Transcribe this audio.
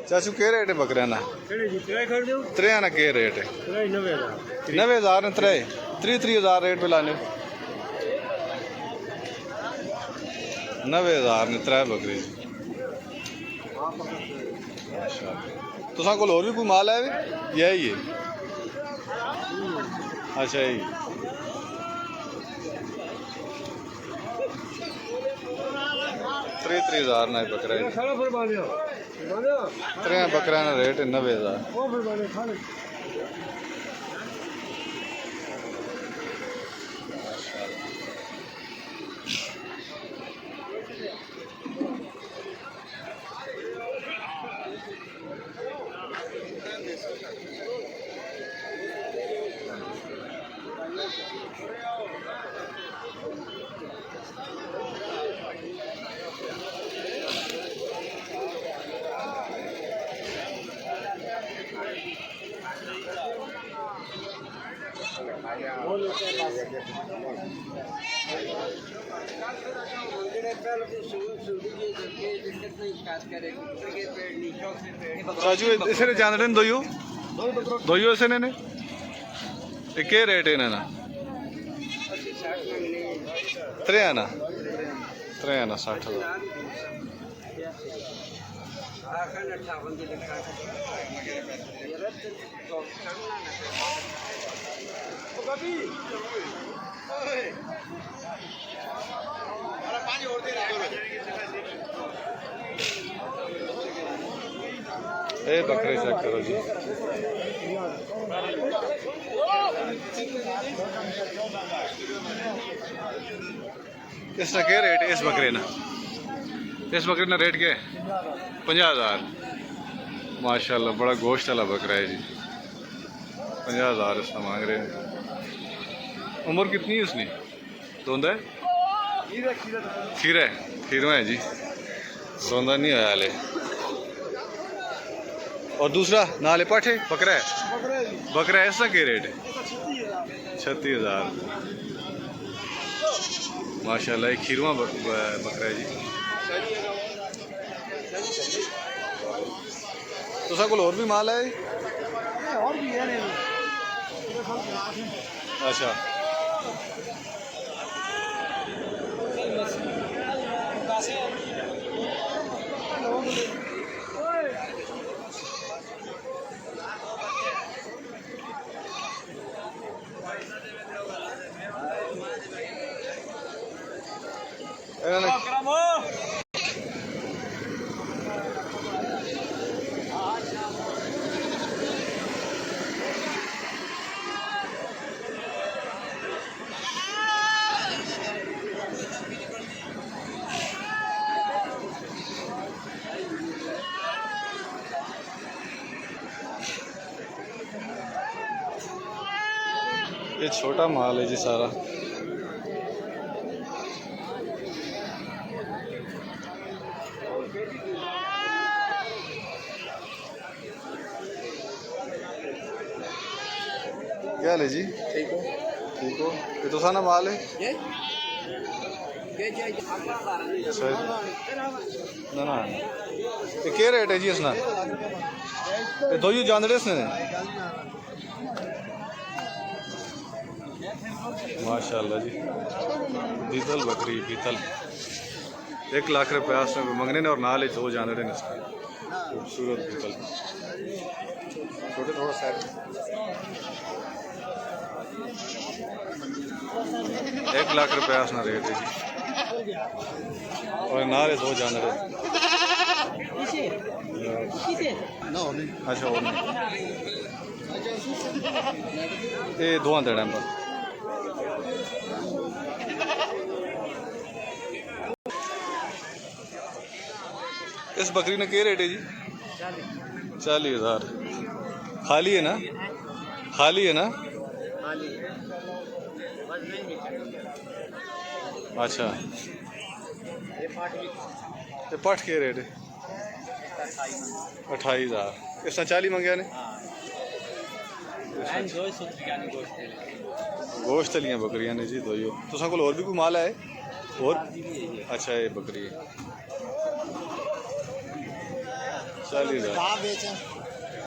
चाचू के रेट है बकरिया ना? त्रे ना के रेट है? 90,000 ने त्रे 30,000 रेट पे लाने 90,000 ने त्रै बकरे। तुसा कोल होर भी कोई माल है? यही है? अच्छा यही 30,000 ना बकरा है। त्रै बकरा ना रेट है 90,000। चाचू इसे जानते हैं दो ऐसे ने के रेट है ना? त्रै ना 60,000। ए बकरे चेक करो जी। इसका क्या रेट है? इस बकरे ना रेट क्या है? 50,000। माशाल्लाह बड़ा गोश्त वाला बकरा है जी। 50,000 इसका मांग रहे हैं। उम्र कितनी है उसने? दोंदा है? खीरा है जी। दोंदा नहीं आया हाले। और दूसरा नाले पाठे बकरा है? ऐसा क्या रेट है? 36,000। माशाल्लाह एक खीरवा बकरा है जी। तुसा कोल और भी माल है? और भी है। अच्छा ये छोटा माल है जी सारा। क्या ले जी? ठीक हो? ये तो साना माल है। ना ये क्या रेट है जी इसना? ये दो ही जानड़े इसने। माशाल्लाह जी बीतल बकरी 1 लाख रुपया उसने मंगने ने और नाल 2 जानड़े ने इसके। खूबसूरत बीतल छोटे थोड़ा साइड 1 लाख रुपया उसना रेट है जी। और नाल 2 जानड़े। अच्छा और ये 2 देना पर। इस बकरी ने क्या रेट है जी? 40,000। खाली है ना? अच्छा ये पट के रेट है? 28,000। इसने 40 मंगया ने? गोश्त वाली बकरियां ने जी दो तुसा कोल और भी कोई माल है और अच्छा ये बकरी है 40,000